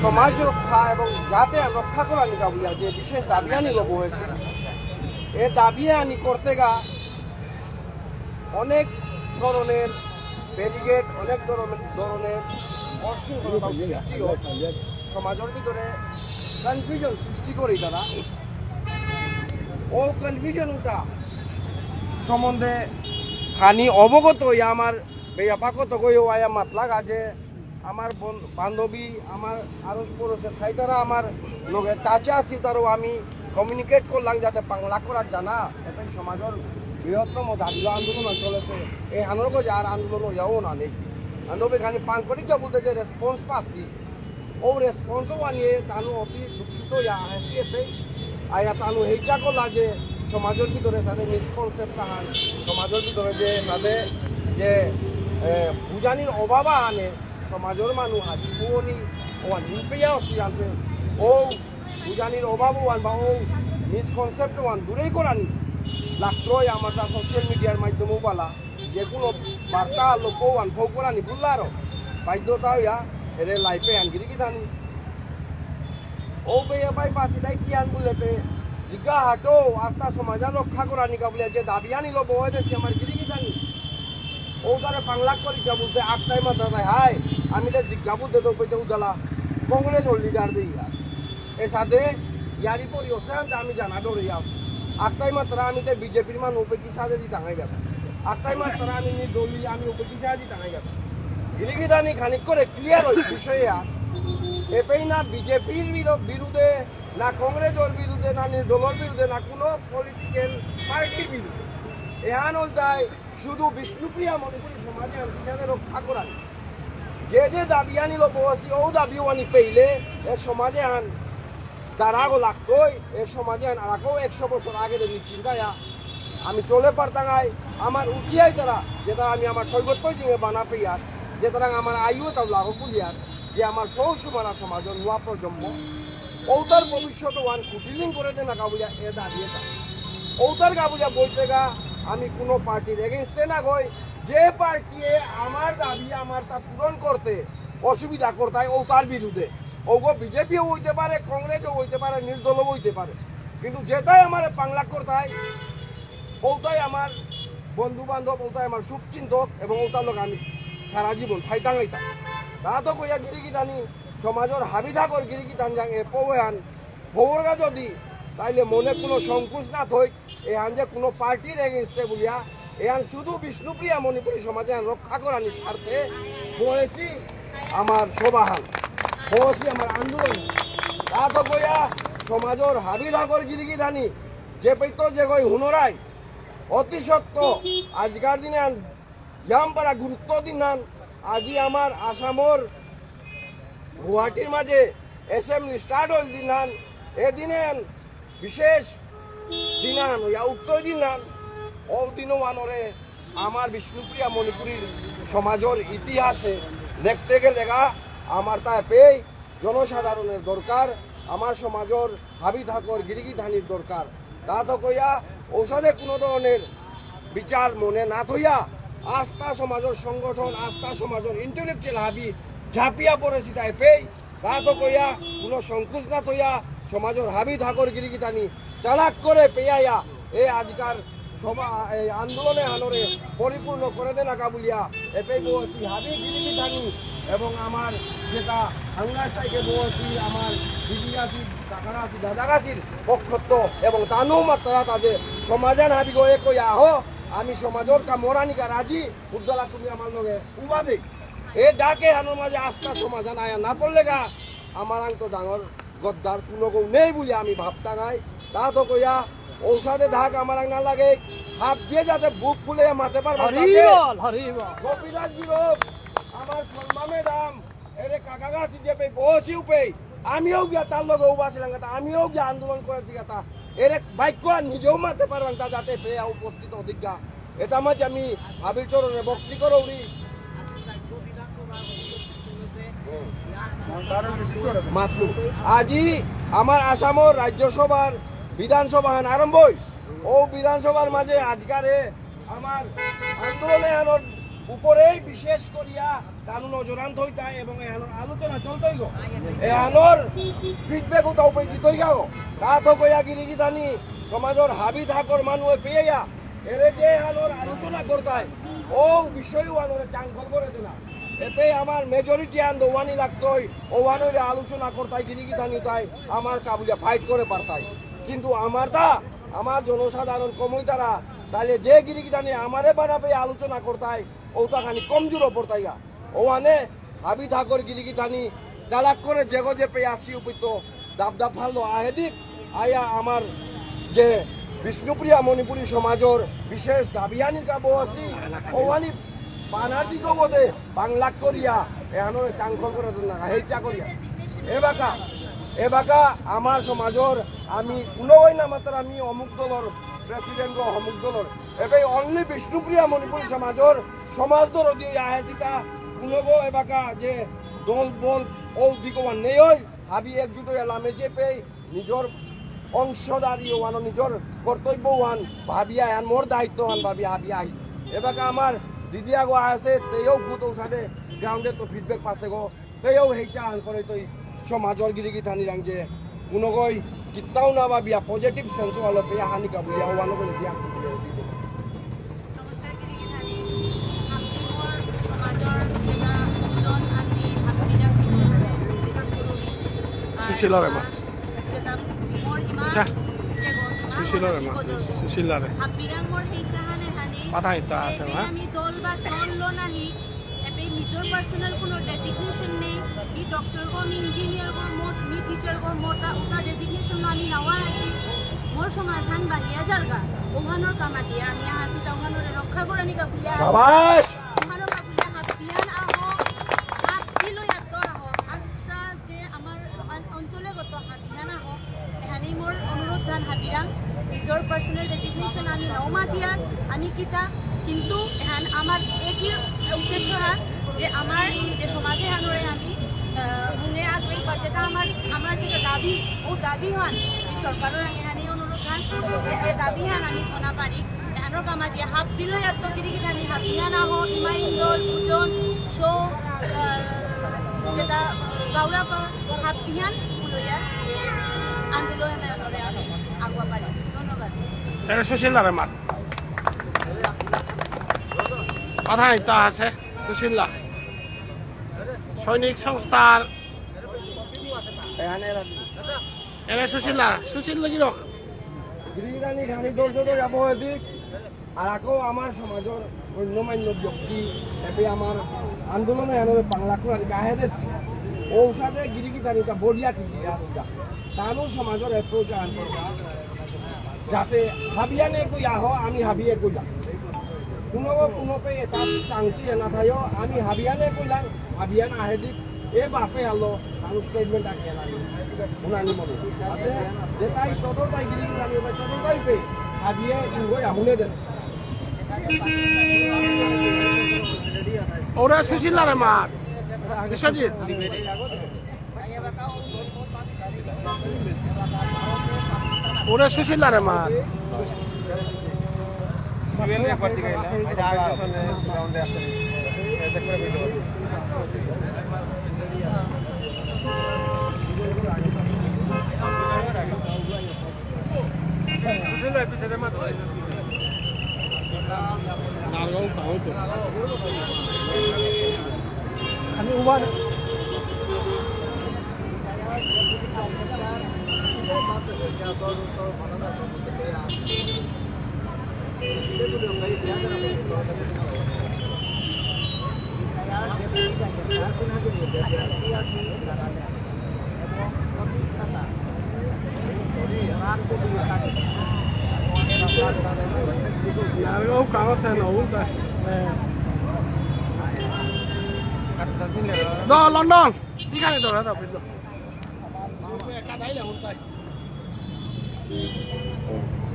সমাজ রক্ষা এবং যাতে রক্ষা করা নিকা বলিয়া যে বিশেষ দাবি আনি লব হয়েছে এ দাবি আনি করতে গা অনেক ধরনের ব্যারিগেড অনেক ধরনের অশৃঙ্খলতা সৃষ্টি হয় সমাজের ভিতরে কনফিউশন সৃষ্টি করি তারা ও কনফিউশনটা সম্বন্ধে হানি অবগত হইয়া আমার বেয়াপাকত গইও আয়া মাতলাগ আছে আমার বান্ধবী আমার আরো পড়ছে খাই তারা আমার লগে টাচে আসি তারও আমি কমিউনিকেট করলাম যাতে বাংলা করার জানা এটাই সমাজের বৃহত্তম দাবি আন্দোলন চলেছে এই আন্দোলন যার আন্দোলন হইয়াও না নেই আন্দোলন এখানে পাঙ্করিকা বলতে যে রেসপন্স পাচ্ছি ও রেসপন্সও আনিয়ে তানু অতি দুঃখিত হইয়া হাসিয়েছে আয়া তানু এইটা করলা যে সমাজের ভিতরে তাদের মিসকনসেপ্ট তাহান সমাজের ভিতরে যে তাদের যে বুঝানির অভাব আনে সমাজের মানুষ আজি পুনি ও নিপেয়া আনতে ও বুঝানির অভাব ওয়ান বা ও মিসকনসেপ্ট ওয়ান দূরেই করানি লাগতোই আমার সোশ্যাল মিডিয়ার মাধ্যমেও পালা যে কোনো বার্তা লোক ওয়ান ফৌ করানি বুঝলারও বাধ্যতা হইয়া এর লাইফে আনগিরি কি জানি ও বেয়া পাই পাশে তাই কি আন বলেতে জিজ্ঞা হাটো আস্থা সমাজের রক্ষা করা নিকা বলে যে দাবি আনিল বয়ে দেশি আমার গিরি কি জানি ও তারা বাংলা করি যা বলতে আটটাই মাত্রা তাই হাই আমি তো জিজ্ঞা বলতে তো পেতে উদালা কংগ্রেস ওর লিডার দিই এর সাথে ইয়ারি পরি ওসেন আমি জানা ডরে যাও আটটাই মাত্রা আমি তো বিজেপির মান উপেক্ষি সাজে দি টাঙাই গেছে আটটাই মাত্রা আমি দলি আমি উপেক্ষি সাজে টাঙাই গেছে গিরি কি জানি খানিক করে ক্লিয়ার হই বিষয়ে এপেই না বিজেপির বিরুদ্ধে না কংগ্রেসের বিরুদ্ধে না নির্দলের বিরুদ্ধে না কোনো পলিটিক্যাল পার্টির বিরুদ্ধে এহান যায় শুধু বিষ্ণুপ্রিয়া মণিপুরী সমাজে আনসাদের রক্ষা করান যে দাবি আনিল বসি ও দাবিও আনি পেইলে এ সমাজে আন দাঁড়াগো লাগতোই এ সমাজে আন আরাকেও 100 বছর আগে নিশ্চিন্তায়া আমি চলে পারতাঙাই আমার উঠিয়াই তারা যে তারা আমি আমার সৈবত্য জিঙে বানা পেয়ার যে তারা আমার আয়ুও তাও লাগো কুলিয়ার যে আমার সৌসুমারা সমাজের নোয়া প্রজন্ম ঔতার ভবিষ্যৎ ওয়ান কুটিলিং করে দে না কাবুলিয়া এ দাঁড়িয়ে ঔতার কাবুলিয়া বইতে গা আমি কোনো পার্টির এগেনস্টে না গই যে পার্টি আমার দাবি আমার তা পূরণ করতে অসুবিধা করতে ও তার বিরুদ্ধে ওগো বিজেপিও হইতে পারে কংগ্রেসও হইতে পারে নির্দলও হইতে পারে কিন্তু যেটাই আমার বাংলা করতে ওটাই আমার বন্ধু বান্ধব ওটাই আমার শুভচিন্তক এবং ওটার লোক আমি সারা জীবন ফাইতাঙাইতাম তা তো কইয়া গিরিকি জানি সমাজের হাবি থাকর গিরিকি টান যাং এ পৌয়ান পৌরগা যদি তাইলে মনে কোনো সংকোচ না থই এহান যে কোনো পার্টির এগেনস্টে বলিয়া এহান শুধু বিষ্ণুপ্রিয়া মণিপুরী সমাজে রক্ষা করার স্বার্থে বয়েছি আমার সবাহান বয়েছি আমার আন্দোলন তা তো কইয়া সমাজের হাবি থাকর গিরিকি জানি যে পেতো যে কই হুনরাই অতি সত্য আজকার দিনে ইয়াম পারা গুরুত্ব দিন আজি আমার আসামর গুয়াহাটির মাঝে এসেম্বলি স্টার্ট হল দিন এদিনে বিশেষ দিনান ইয়া উত্তর দিনান ও দিনও মানরে আমার বিষ্ণুপ্রিয়া মণিপুরীর সমাজের ইতিহাসে দেখতে গেলে গা আমার তা পেয়ে জনসাধারণের দরকার আমার সমাজের হাবি থাকর গিরিগি ধানির দরকার তা তো কইয়া ঔষধে কোনো ধরনের বিচার মনে না থইয়া আস্থা সমাজের সংগঠন আস্থা সমাজের ইন্টেলেকচুয়াল হাবি ঝাঁপিয়া পড়েছি তাই পেই তা তো কইয়া কোনো সংকোচ না থইয়া সমাজের হাবি থাকর গিরিগি টানি চালাক করে পেয়াইয়া এই আজকার সভা এই আন্দোলনে আনরে পরিপূর্ণ করে দেন আঁকা বলিয়া এপেই বসি হাবি গিরিগি টানি এবং আমার যেটা হাঙ্গাসাইকে বসি আমার দিদি আসি কাকারা আসি দাদা গাছির পক্ষত্ব এবং তানু মাত্রা তাদের সমাধান হাবি গয়ে কইয়া আহ আমি সমাজের কা মোরানিকা রাজি উদ্দলা তুমি আমার লগে উবাবে এ ডাকে আনোর মাঝে আস্থা সমাধান আয়া না পড়লে গা আমার আং তো ডাঙর গদ্দার কোনো কেউ নেই বলে আমি ভাবতাঙাই তা তো কইয়া ঔষধে ধাক আমার আং না লাগে হাত দিয়ে যাতে বুক ফুলে মাতে পারবা গোপীনাথ জিরোপ আমার সলমা ম্যাডাম এরে কাকা গাছি যে পে বসি উপে আমিও গিয়া তার লগে উবাছিলাম আমিও গিয়া আন্দোলন করেছি তা এর বাক্য নিজেও মারতে পারবেন তা যাতে পেয়ে উপস্থিত অধিজ্ঞা এটা মাঝে আমি হাবির চরণে ভক্তি করৌরি মাতলু আজি আমার আসামর রাজ্যসভার বিধানসভা আরম্ভ ও বিধানসভার মাঝে আজকারে আমার আন্দোলনে উপরেই বিশেষ করিয়া তার নজরান থইতা এবং এহানোর আলোচনা চলতই গো এহানোর ফিডব্যাক উঠাও পেয়ে দিতই গাও তা তো কইয়া গিরিগি দানি সমাজের হাবি থাকর মানুষ পেয়েয়া এরে যে এহানোর আলোচনা করতায় ও বিষয়ও আনোরে চাঙ্কল করে দিলা এতে আমার মেজরিটি আন্দ ওয়ানি লাগতই ওয়ানোর আলোচনা করতাই গিরিগি দানি তাই আমার কাবুলিয়া ফাইট করে পারতাই কিন্তু আমার জনসাধারণ কমই তারা তাহলে যে গিরিগি দানি আমারে বানাবে আলোচনা করতাই ওটা খানি কমজোরও পড়তাই গা ওয়ানে হাবি থাকর গিরিগি দানি চালাক করে জেগো যে পেয়ে আসি উপিত দাব ফাললো আহেদিক আয়া আমার যে বিষ্ণুপ্রিয়া মণিপুরী সমাজের বিশেষ দাবিয়ানির কাবো আছি ওয়ানি বানার দিকেও বোধে বাংলা করিয়া এহানোর চাংখল করে দেন না হেইচা করিয়া এবাকা আমার সমাজের আমি কোনোই না মাত্র আমি অমুক দলর প্রেসিডেন্ট অমুক দলর এবার অনলি বিষ্ণুপ্রিয়া মণিপুরী সমাজের সমাজ দল দিয়ে আহেজিতা কোনোগো এবাকা যে দল বল ও দিকমান নেই হয় হাবি একজুট এলামে যে পেয়ে নিজের অংশদারি ওয়ান নিজের কর্তব্য ওয়ান ভাবিয়া আন মোর দায়িত্ব ওয়ান ভাবি হাবি আহি এবাকা আমার দিদি আগো আছে তেও ভূত সাথে গ্রাউন্ডে তো ফিডব্যাক পাছে গো তেও হেইচা আন করে তুই সমাজর গিরিগি থানি রাং যে কোনোগই কিতাও না ভাবিয়া পজিটিভ সেন্স হলো পেয়া হানি কাবুলিয়া ওয়ানো বলে দিয়া সুশীলা রেমা আচ্ছা সুশীলা রেমা সুশীলা রে পাঠাই তা আছে না আমি দল বা দল লো নাহি এবে নিজর পার্সোনাল কোনো ডেজিগনেশন নেই ই ডক্টর গো নি ইঞ্জিনিয়ার গো মোট নি টিচার গো মোটা উতা ডেজিগনেশন আমি নাওয়া আছি মোর সমাধান বাহিয়া জারগা ওহানোর কামা দিয়া আমি আসি তা ওহানোর রক্ষা করে নি কাবুলিয়া শাবাশ ওহানোর কাবুলিয়া হাবিয়ান আহো হাত দিলো এত আহো আস্তা যে আমার অঞ্চলে গত হাবিয়ান আহো এহানি মোর অনুরোধ ধান হাবিরাং নিজর পার্সোনাল ডেজিগনেশন আমি নৌমা দিয়ার আমি কিতা কিন্তু এহান আমার একই উদ্দেশ্য হান যে আমার যে সমাজে হানরে আমি হুঙে আগ্রহী কর যেটা আমার যেটা দাবি ও দাবি হান এই সরকারের এহানি অনুরোধ হান যে এই দাবি হান আমি শোনা পারি এহানোর কামা দিয়ে হাফ দিল এত গিরিগি জানি হাবিহান আহ ইমাইন্দল পূজন শো যেটা গাউরা হাবিহান লইয়া আন্দোলনে আমি আগুয়া পারি ধন্যবাদ এটা সুশীলা রেমা পাঠাই তা আছে সুশীলা সৈনিক সংস্থার এনে সুশীলা কি রক গিরিগি দানি খানি দল যাব এদিক আর আকৌ আমার সমাজের গণ্যমান্য ব্যক্তি এবে আমার আন্দোলনে এনে বাংলা কোরআন গাহে দেছি ও সাথে গিরিগি দানিটা বড়িয়া ঠিক আসিটা তানো সমাজের এপ্রোচ আন যাতে হাবিয়ানে কই আহ আমি হাবিয়ে কইলাম কোনোপে এটা টাংচি না থাইও আমি হাবিয়ানে কইলাম হাবিয়ান আহে দিক এ বাপে আলো তানো স্টেটমেন্ট আগে না উনানি মনে আছে যে তাই তত তাই গিরিগি দানি তত তাই পে হাবিয়ে ইনগই আহুনে দেন ওরা সুশীলা রেমা বিশ্বজিৎ ওরা সুশীলা রেমা আমি Uber Nalgo kaos na uta. No, London. Dígale todo, rápido.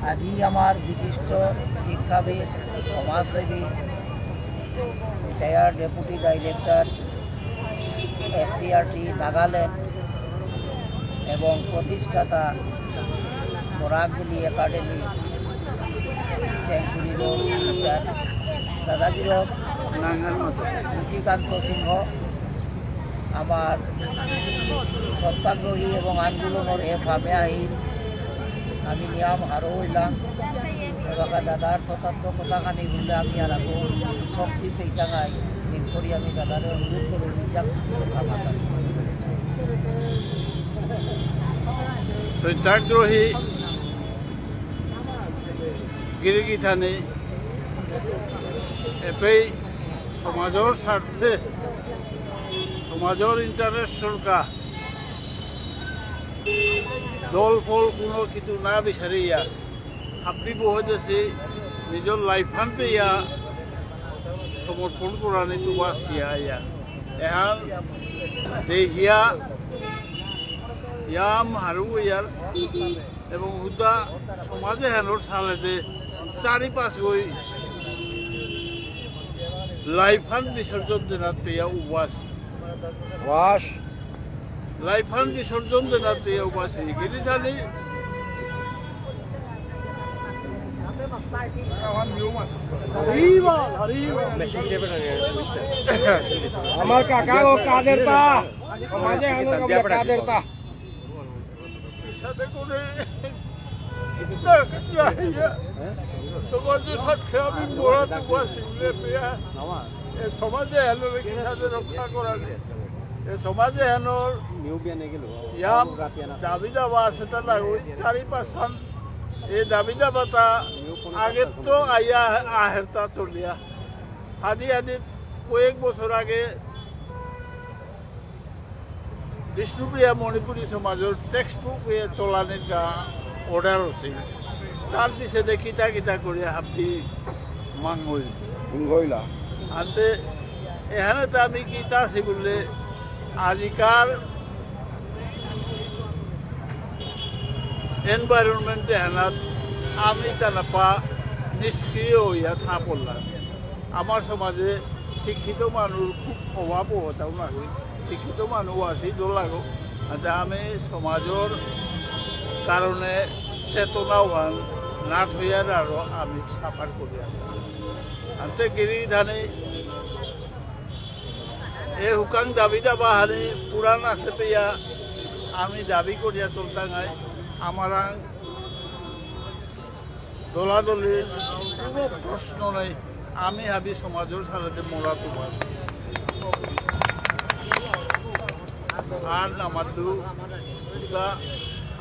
আজি আমার বিশিষ্ট শিক্ষাবিদ সমাজসেবী retired deputy director SCRT Nagaland এবং প্রতিষ্ঠাতা বরাকগুলি একাডেমি সেঞ্চুরি রোড টিচার দাদাগিরক নিশিকান্ত সিংহ আমার সত্যাগ্রহী এবং আন্দোলনের এভাবে আহিল আমি নিয়ম হারো হইলাম এবার দাদার তথার্থ কথাখানি বললে আমি আর আকৌ শক্তি পেটাঙাই দিন করে আমি দাদারে অনুরোধ করে নিজাম কথা মাতা সত্যাগ্রহী গিরিগিথানি এপেই সমাজৰ স্বাৰ্থে সমাজৰ ইণ্টাৰেষ্ট চৰকা দল ফল কোনো কিছু না বিচাৰি ইয়াত আপনি বহুত আছে নিজৰ লাইফান পে ইয়া সমর্পণ করানি তো বাসিয়া ইয়া এহান দেহিয়া ইয়াম হারু ইয়ার এবং হুদা সমাজে হেনর সালেতে 4-5 গই লাইফান বিসর্জন দেনাত পেয়া উবাস লাইফান বিসর্জন দেনাত পেয়া উবাস গিরি জানি আমার কাকা ও কাদের তা সমাজে হানুর কবলে কাদের তা সাথে করে সমাজের স্বার্থে আমি পড়াতে বসিলে পেয়া এ সমাজে হেনর সাথে রক্ষা করার এ সমাজে হেনর ইয়াম দাবি দাবা আছে তা না ওই 4-5 সাল এই দাবি দাবাটা আগে তো আইয়া আহেরতা চলিয়া আদি কয়েক বছর আগে বিষ্ণুপ্রিয়া মণিপুরী সমাজের টেক্সট বুক চলানির অর্ডার আছে তার পিছনে কিতা কিতা করে হাফি মাঙ্গল হইলা আনতে এখানে তো আমি কিতা আছি বললে আজিকার এনভায়রনমেন্টে হেনাত আমি তানাপা নিষ্ক্রিয় হইয়া থা পড়লাম আমার সমাজে শিক্ষিত মানুষ খুব অভাব হতাও না শিক্ষিত মানুষ আছে দোলাগো আমি সমাজের কারণে চেতনাওয়ান না থইয়ার আরো আমি সাফার করি আনতে গিরি ধানে এ হুকাং দাবি দাবা হানি পুরান আছে পেয়া আমি দাবি করিয়া চলতাঙাই আমার দলাদলির কোনো প্রশ্ন নাই আমি ভাবি সমাজের সাথে মরা তোমার আর আমার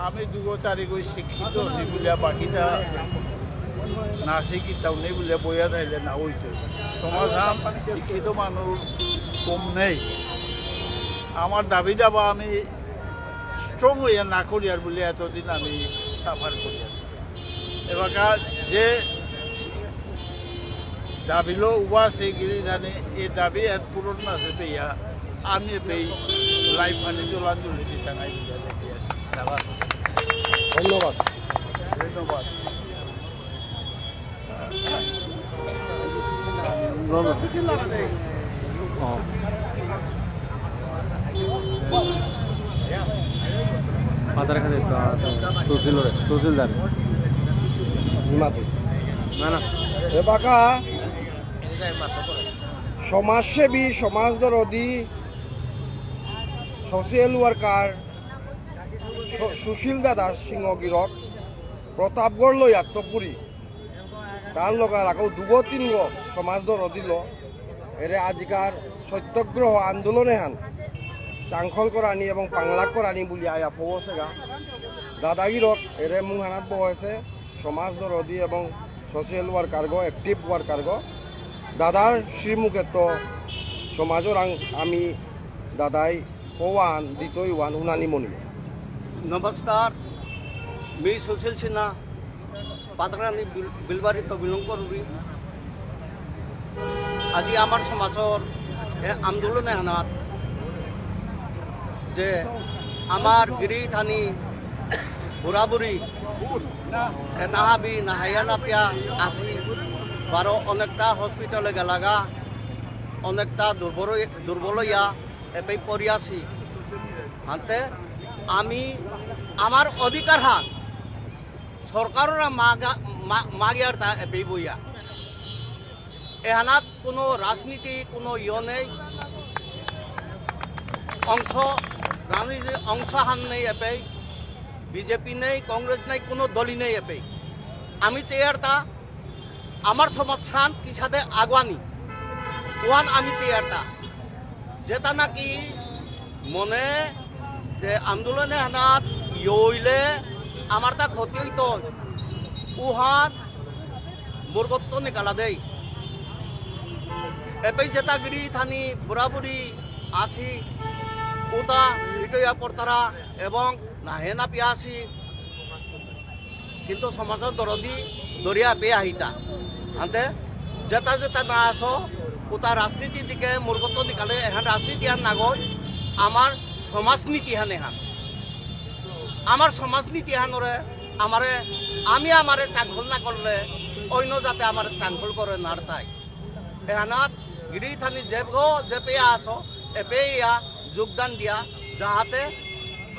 আমি 2-4 গই শিক্ষিত হই বলিয়া বাকিটা না শিক্ষিতাও নেই বলিয়া বইয়া থাকলে না হইতে সমাধান শিক্ষিত মানুষ কম নেই আমার দাবি দাবা আমি স্ট্রং হইয়া না করি আর বলে এতদিন আমি সাফার করি এবার যে দাবিলো উবা সে গিরি জানে এই দাবি এত পূরণ না সে পেয়া আমি পেয়ে লাইফ মানে জলাঞ্জলি দিতে নাই ধন্যবাদ ধন্যবাদ মাথার এখানে সুশীলদার না না এ বাকা সমাজসেবী সমাজদরদি সোশিয়াল ওয়ার্কার সুশীল দাদা সিংহগিরক প্রতাপগড় লৈ আত্মপুরী তার লগার আকৌ 2-3 সমাজদরদি এরে আজিকার সত্যাগ্রহ আন্দোলনে হান চাংখল করানি এবং পাংলাক করানি বলি আয়া পবসেগা দাদাগিরক এরে মুহানাত বহছে সমাজদরদি এবং সোশিয়াল ওয়ার্কার গো অ্যাক্টিভ ওয়ার্কার গো দাদার শ্রীমুখে তো সমাজর আমি দাদাই ওয়ান দ্বিতীয় ওয়ান উনানি মনি नमस्कार मी सुशील सिन्हा पातळानी बिलबारी तो बिलंग करूरी আজি আমার সমাজৰ আন্দোলনে হানাত যে আমার গিরি থানি বুড়া বুড়ি নাহাবি নাহাইয়া নাপিয়া আসি বারো অনেকটা হসপিটালে গেলাগা অনেকটা দুর্বলইয়া এপে পড়ি আছি হাতে আমি আমার অধিকার হাত সরকারের মাগিয়ার তা এপে বইয়া এহানাত কোনো রাজনীতি কোনো নেই, রাজনীতির অংশহান নেই এপে, বিজেপি নেই, কংগ্রেস নেই, কোনো দলই নেই এপে। আমি চেয়ারটা আমার সমস্যান কি সাথে আগুয়ানি ওয়ান আমি চেয়ারটা যেটা নাকি মনে যে আন্দোলনে হানাত ইলে আমার তা ক্ষতি হইতো উহান মুরগত্ব নিকালা দেই এপে যেটা গিরি থানি বুড়া বুড়ি আসি উতা ইটয়া পড়তারা এবং নাহে না পিয়া আসি কিন্তু সমাজের দরদি দরিয়া পেয়ে আহিতা আনতে যেটা যেটা না আসো ওটা রাজনীতির দিকে মূর্খত্ব নিকালে এখান রাজনীতি হান নাগর আমার সমাজনীতি হান এখান আমার সমাজনীতি হানরে আমারে চাংঘল না করলে অন্য যাতে আমার চাংঘল করে নার তাই এখানত গিরি থানি যে পেয়া আছো এ পেয়া যোগদান দিয়া যাহাতে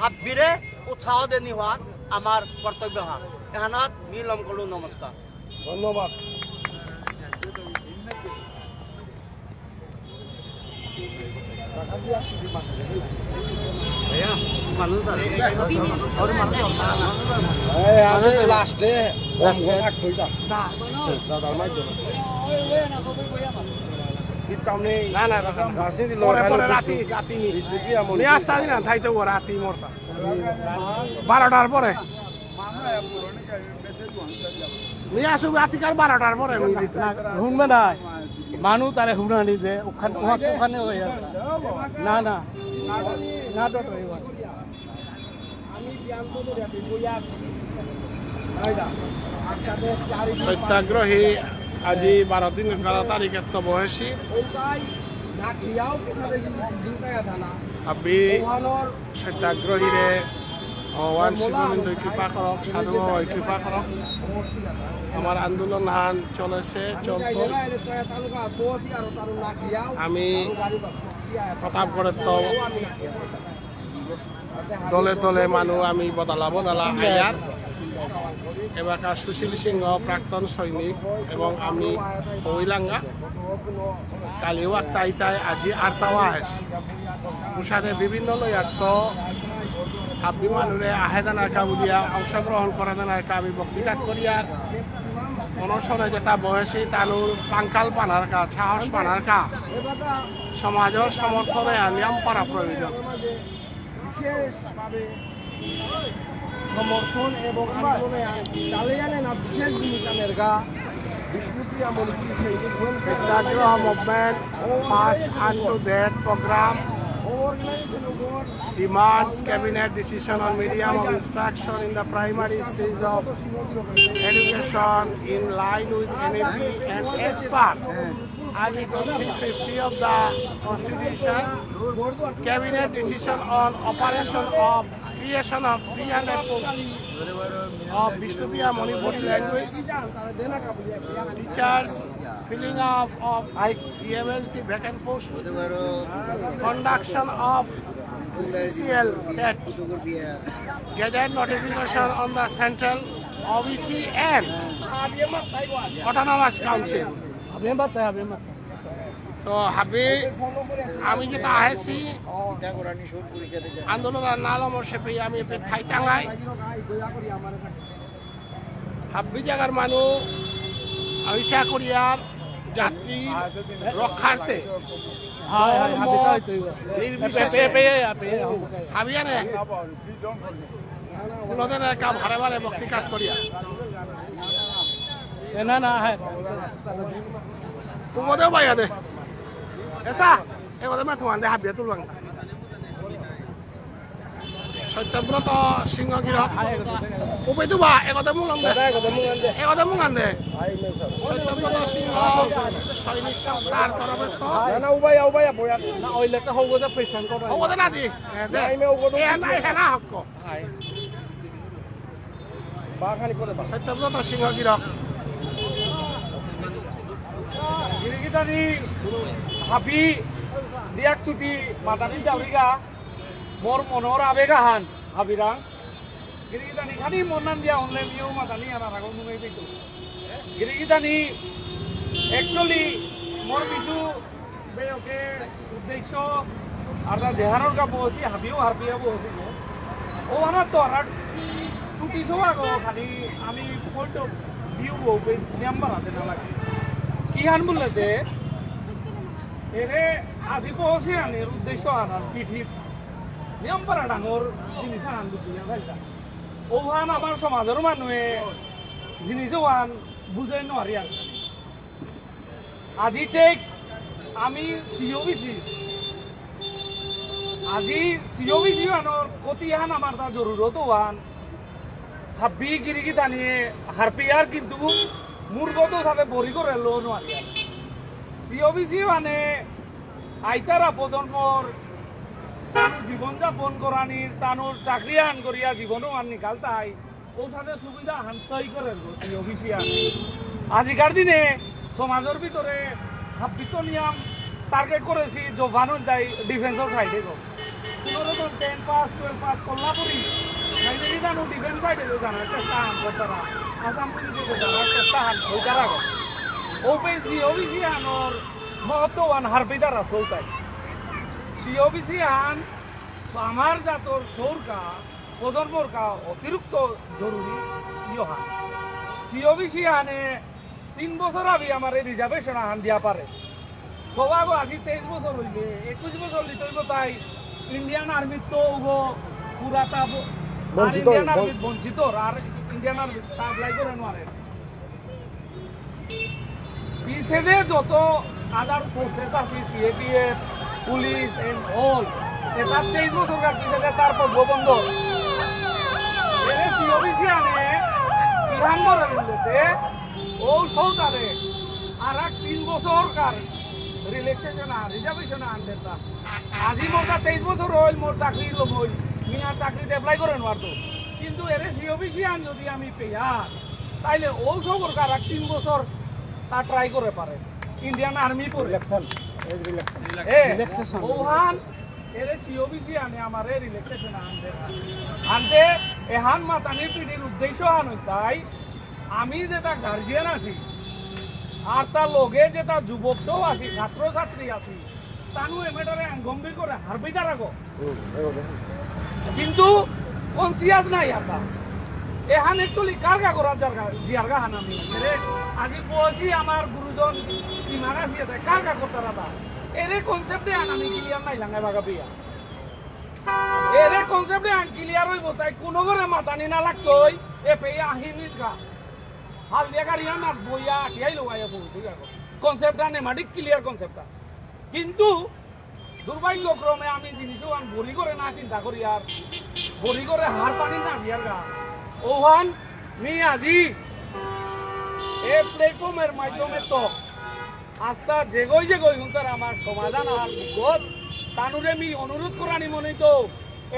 হাতবিরে উৎসাহ দেনি হওয়া আমার কর্তব্য হান এখানত নীলম কলু নমস্কার ধন্যবাদ। লাস্টে রাজনীতি বারোটার পরে নিয়ে আসুক রাতিকার 12টার পরে শুনবে না মানুষ তারে শুনানি দে ওখানে হয়ে যাবে না না না তো সত্যাগ্রহী আজি 12 তারিখে তো বয়সী আবি সত্যাগ্রহীরে ভগবান শিবলিঙ্গ কৃপা করক সাধু কৃপা করক আমার আন্দোলন হান চলেছে চলত আমি প্রতাপগড়ের তো দলে দলে মানুষ আমি বদলা আয়ার এবারকার সুশীল সিংহ প্রাক্তন সৈনিক এবং আমি ওইলাঙ্গা কালিও একটা ইটাই আজি আরটাও আহেছি উষাদে বিভিন্ন লয়ার্থ আপনি মানুষে আহে জানারকা বুলিয়া অংশগ্রহণ করে জানারকা আমি বক্তৃতা করিয়ার অনশনে যেটা বয়সী তানুর পাঙ্কাল পানারকা সাহস পানারকা সমাজের সমর্থনে নিয়ম করা প্রয়োজন সমর্থন এবং আন্দোলনে চালিয়ে না বিশেষ ভূমিকা নেরগা বিষ্ণুপ্রিয়া মন্ত্রী সৈনিক সত্যাগ্রহ movement first and to that program demands cabinet decision on medium of instruction in the primary stage of education in line with NAP and as per Article 350 of the Constitution. Cabinet decision on operation of creation of 300 posts of Vishnupriya Manipuri language, teachers, filling of EMLT vacant posts, conduction of CCL TET, gazette notification on the Central OBC and Autonomous Council. তো হাবি আমি যেটা আহেছি আন্দোলনের নালমর সেপে আমি ঠাই টাঙাই হাবি জায়গার মানুষ আইসা করিয়ার যাত্রী রক্ষার্থে হাবিয়ারে কোনোদিন একটা ভারে ভারে বক্তৃকাত করিয়া না না হ্যাঁ তুমদেও বাইয়া দে এসা এগোতে মা তোমার দে হাবিয়া তুলবাং সত্যব্রত সিংহগিরক উপায়তো বা এগোতে মুলাং দে এগোতে মুগান দে সত্যব্রত সিংহ সৈনিক সংস্থার তরফে তো না উবাই বয়া না ওইলে তো হগোতে প্রেশন করো হগোতে না দি আইমে হগোতে না হক বাখানি করে বা সত্যব্রত সিংহগিরক গিরিগিটানি হাবি দিয়াক ছুটি মাতানি দাউরিগা মোর মনৰ আবেগাহান হাবিরাং গিরিগিটানি খানি মনান দিয়া অনলাইন দিও মাতানি আর আগো নুই পেতো গিরিগিটানি একচুয়ালি মোর কিছু বেয়কে উদ্দেশ্য আর জেহানোর কা বসি হাবিও হারপিয়া বসি ও আমার তো আর টুটি সোয়া গো খালি আমি পয়েন্ট অফ ভিউ নাম্বার আছে না লাগে কি হান বলতে এরে আজি বসি আনের উদ্দেশ্য আনার পিঠিত নাম্বার ডাঙর জিনিস আন দুনিয়া ভাইটা ওহান আমার সমাজের মানুহে জিনিসও আন বুঝাই নোৱাৰি আর আজি চেক আমি সিওবিসি আজি সিওবিসি আনোর কতিহান আমার তা জরুরত ওয়ান হাব্বি গিরিগি দানিয়ে হারপিয়ার কিন্তু মূর্গত সাথে বরি করে লো নোৱাৰি আর সিওবিসি মানে আইতারা প্রজন্মর জীবনযাপন করানির তানোর চাকরি আন করিয়া জীবনও আন নিকাল তাই ও সাথে সুবিধা হান্তই করে সিওবিসি আন আজিকার দিনে সমাজের ভিতরে হাব্বিত নিয়ম টার্গেট করেছি জোভানুর যাই ডিফেন্সর সাইডে গো কোনোরকম 10 পাস 12 পাস কল্লাপুরি সাইডে জানো ডিফেন্স সাইডে জানার চেষ্টা হান করতারা আসাম পুলিশে জানার চেষ্টা হান হইতারা গো ওবিসি ওবিসি আনোর মহত্ববান হারপিদার আসল তাই সিওবিসি আন আমার জাতর সৌরকা প্রজন্মর কা অতিরিক্ত জরুরি ইহান সিওবিসি আনে 3 বছর আগে আমার এই রিজার্ভেশন আন দিয়া পারে সবাই আজি 23 বছর হইলে 21 বছর লিতে হইব তাই ইন্ডিয়ান আর্মি তো পুরাতা ইন্ডিয়ান আর্মি বঞ্চিত আর ইন্ডিয়ান আর্মি অ্যাপ্লাই করে নোয়ারে পিছেদে যত আদার ফোর্সেস আছে সিএপিএফ পুলিশ এন্ড অল এটা 23 বছর কার পিছেদে তারপর বন্ধ এনে সিওবিসি আনে ইহান করে দিতে ও সৌদারে আর 3 বছর কার রিল্যাক্সেশন আর রিজার্ভেশন আনতে তা আজি মোর 23 বছর হইল মোর চাকরি লোক হইল মিয়া চাকরিতে অ্যাপ্লাই করে নোয়ারতো কিন্তু এরে সিওবিসি আন যদি আমি পেয়া তাইলে ও সরকার 3 বছর তা ট্রাই করে পারে ইন্ডিয়ান আর্মি পর ইলেকশন ওহান এরে সিওবিসি আনে আমার রিল্যাক্সেশন আনতে এহান মাতানি পিডির উদ্দেশ্য আন তাই আমি যেটা গার্জিয়ান আছি আর তার লগে যেটা যুবক সব আছি ছাত্র ছাত্রী আছি তানু এমেটারে গম্ভীর করে হারবি তারা গো কিন্তু কনসিয়াস নাই আতা এহান একচুয়ালি কারগা করার জিয়ারগা হান আমি আজি বসি আমার গুরুজন ইমান আছি আছে কারগা করতে রাতা এরে কনসেপ্টে আন আমি ক্লিয়ার নাই লাঙ্গাই বাগা পিয়া এরে কনসেপ্টে আন ক্লিয়ার হইব তাই কোনো করে মাতানি না লাগতোই এ পেয়া আহিনির গা হাল দিয়া গাড়ি না বইয়া আটিয়াই লগাইয়া বলতে কনসেপ্টটা নেমাটিক ক্লিয়ার কনসেপ্টটা কিন্তু দুর্ভাগ্যক্রমে আমি জিনিসও আন বড়ি করে না চিন্তা করি আর বড়ি করে হার পানি না দিয়ার গা ওহান মি আজি এই প্ল্যাটফর্মের মাধ্যমে তো আস্থা যেগই তার আমার সমাধান আর বিপদ তানুরে মি অনুরোধ করানি মনে তো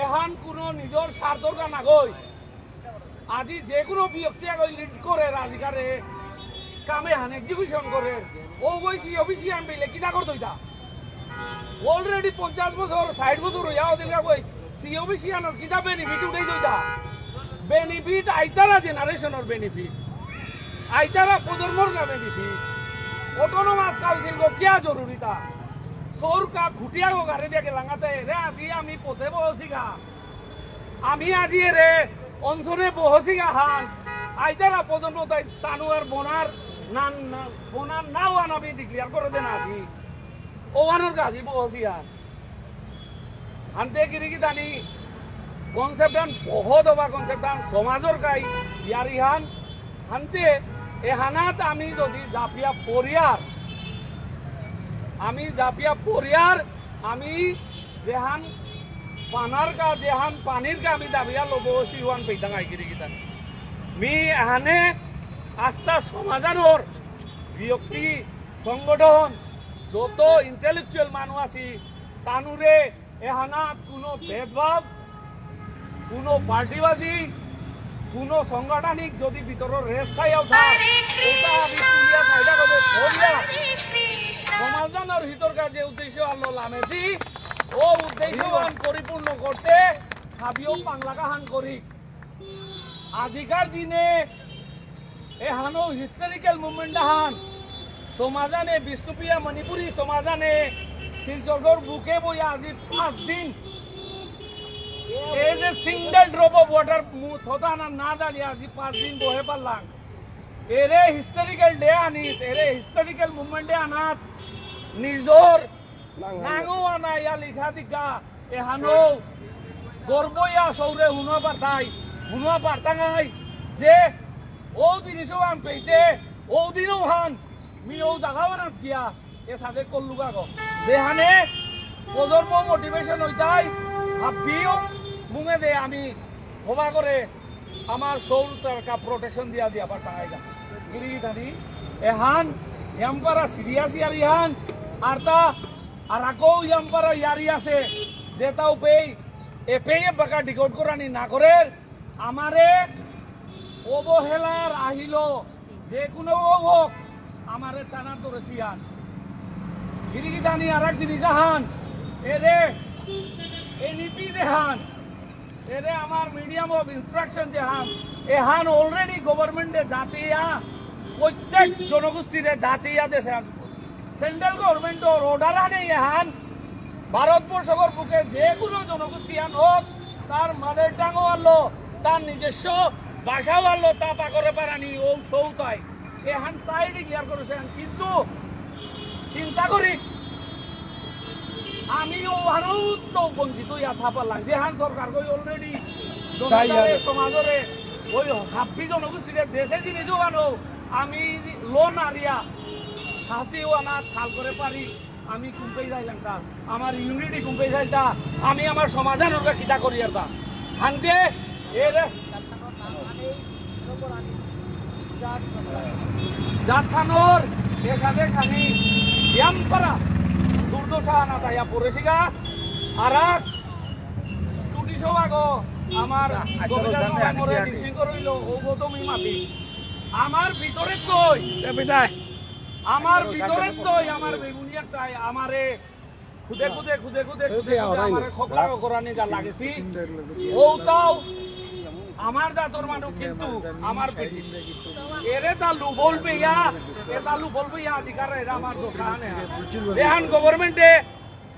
এহান কোনো নিজের স্বার্থর গা নাগই আজি যে কোনো ব্যক্তি আগে লিড করে রাজিকারে কামে হান এক্সিকিউশন করে ও বইসি অফিসি আন পেলে কিনা করতো এটা অলরেডি 50 বছর 60 বছর হইয়া ওদের কই সি অফিসি আনোর কিটা বেনিফিট উঠাই দইতা বেনিফিট আইতারা জেনারেশনের বেনিফিট আইতারা প্রজন্মর না বেনিফিট অটোনোমাস কাউন্সিল গো কিয়া জরুরি তা সরকা খুটিয়া গো গাড়ি দিয়ে লাগাতে রে আজি আমি পথে বসি গা আমি আজি রে অঞ্চলে বসি গা হান আইতারা প্রজন্ম তাই তানু আর বোনার নাও আনবি ডিক্লিয়ার করে দেন আজি ওয়ানোর গাজি বসি আর আনতে গিরি জানি কনসেপ্টান বহুত হবা কনসেপ্টান সমাজর গাই ইয়ার ইহান হানতে এ হানাত আমি যদি জাপিয়া পরিয়ার আমি যেহান পানির কা আমি দাবিয়া লব সিওয়ান পেইতাং আইগিরি গিতান মি এহানে আস্থা সমাজানোর ব্যক্তি সংগঠন যত ইন্টেলেকচুয়াল মানুষ আছি তানুরে এহানাত কোনো ভেদভাব কোনো পার্টিবাজি কোনো সাংগঠনিক যদি ভিতরের রেস খাইয়াও থাকে ওটা আমি তুলিয়া সাইডা করে ধরিয়া সমাধানের ভিতরকার যে উদ্দেশ্য আল্লাহ লামেছি ও উদ্দেশ্যবান পরিপূর্ণ করতে হাবিও পাংলাকা হান করি আজিকার দিনে এ হানো হিস্টোরিক্যাল মুভমেন্ট হান সমাজানে বিষ্ণুপ্রিয়া মণিপুরী সমাজানে শিলচৰৰ বুকে বই আজি 5 দিন এই যে সিঙ্গেল ড্রপ অফ ওয়াটার থতা না দাঁড়িয়ে আজি 5 দিন বহে পারলাম এরে হিস্টোরিক্যাল ডে আনিস এরে হিস্টোরিক্যাল মুভমেন্টে আনাত নিজর নাঙো আনা ইয়া লিখা দিকা এহানো গর্বইয়া সৌরে হুনো পারতাই যে ও জিনিসও আন পেইতে ও দিনও হান মি ও জায়গা বানাত গিয়া এ সাথে করলুগা গো যেহানে প্রজন্ম মোটিভেশন হইতাই ভাবিও মুঙে দে আমি ক্ষমা করে আমার সৌর তারকা প্রোটেকশন দিয়া পাঠাইলা গিরি ধানি এহান ইয়াম্পারা সিরিয়াস ইয়ারি হান আর তা আর আকো ইয়াম্পারা ইয়ারি আছে যেটাও পেই এ পেয়ে বাকা ডিকোড করানি না করে আমারে অবহেলার আহিল যে কোনো হোক আমারে টানার ধরেছি আন গিরিগি দানি আর এক জিনিস হান এরে এনইপি যে হান এরে আমার মিডিয়াম অফ ইনস্ট্রাকশন যে হান এ হান অলরেডি গভর্নমেন্টে জাতিয়া প্রত্যেক জনগোষ্ঠীরে জাতিয়া দেশে সেন্ট্রাল গভর্নমেন্টর অর্ডার আনে হান ভারতবর্ষের বুকে যে কোনো জনগোষ্ঠী আন হোক তার মাদের টাঙও আনলো তার নিজস্ব ভাষাও আনলো তা পাকরে পারানি ও সৌতাই এহান তাই ডিক্লেয়ার করেছেন কিন্তু চিন্তা করি আমিও আরো তো বঞ্চিত ইয়া থাপালাম যেহান সরকার কই অলরেডি সমাজরে ওই হাব্বি জনগোষ্ঠীর দেশে জিনিসও আনো আমি লোন আরিয়া হাসিও আনা খাল করে পারি আমি কুম্পেই যাইলাম তা আমার ইউনিটি কুম্পেই যাইতা আমি আমার সমাধানের কিতা করি আর তা হানতে এর জাতখানোর এর সাথে খানি ব্যায়াম করা দুর্দশা আনা তাইয়া পড়েছিগা আর টুটি সব আগো আমার আমার ভিতরে কই আমার ভিতরে কই আমার বেগুনিয়া তাই আমারে খুদে আমারে খোকলা করানি যা লাগেছি ও তাও আমার জাতর মানুষ কিন্তু আমার পেটি এরে তালু বলবে ইয়া এ তালু বলবে ইয়া অধিকার এরা আমার দোকানে এহান গভর্নমেন্টে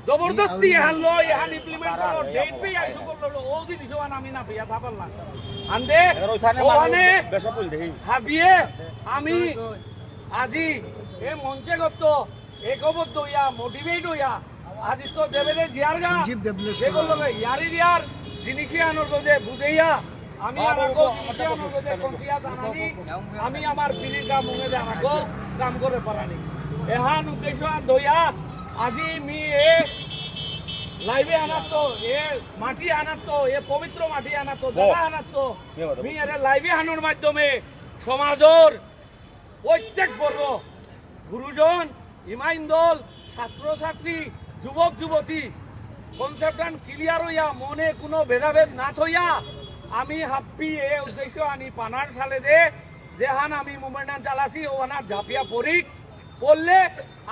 জবরদস্তি এহান লো এহান ইমপ্লিমেন্ট করো ডেট পে আইসু করলো ও জিনিস আমি না পেয়া থাপাল না আন্দে ওখানে ভাবিয়ে আমি আজি এ মঞ্চে গত একবদ্ধ হইয়া মোটিভেট হইয়া আজি তো দেবেলে জিয়ার গা সেগুলো ইয়ারি দিয়ার জিনিসই আনোর যে বুঝাইয়া আমি আমাকে জিনিসই আনোর যে কনসিয়া জানানি আমি আমার ফিলির কাম মুঙে জানাকো কাম করে পারানি এহান উদ্দেশ্য দইয়া আজি মি এ লাইভে আনাতো এ মাটি আনাতো এ পবিত্র মাটি আনাতো জায়গা আনাতো মি এর লাইভে আনোর মাধ্যমে সমাজের প্রত্যেক বর্গ গুরুজন ইমাইন দল ছাত্রছাত্রী যুবক যুবতী কনসেপ্ট ক্লিয়ার হইয়া মনে কোনো ভেদাভেদ না থইয়া আমি হাপ্পি এ উদ্দেশ্য আনি পানার সালে দে যেহান আমি মুভমেন্ট চালাছি ও আনার ঝাঁপিয়া পড়ি পড়লে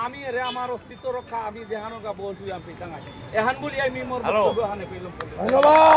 আমি এরে আমার অস্তিত্ব রক্ষা আমি যেহানো গা বসু আমি টাঙাই এহান বলি আমি মোর বক্তব্য হানে পেলাম ধন্যবাদ।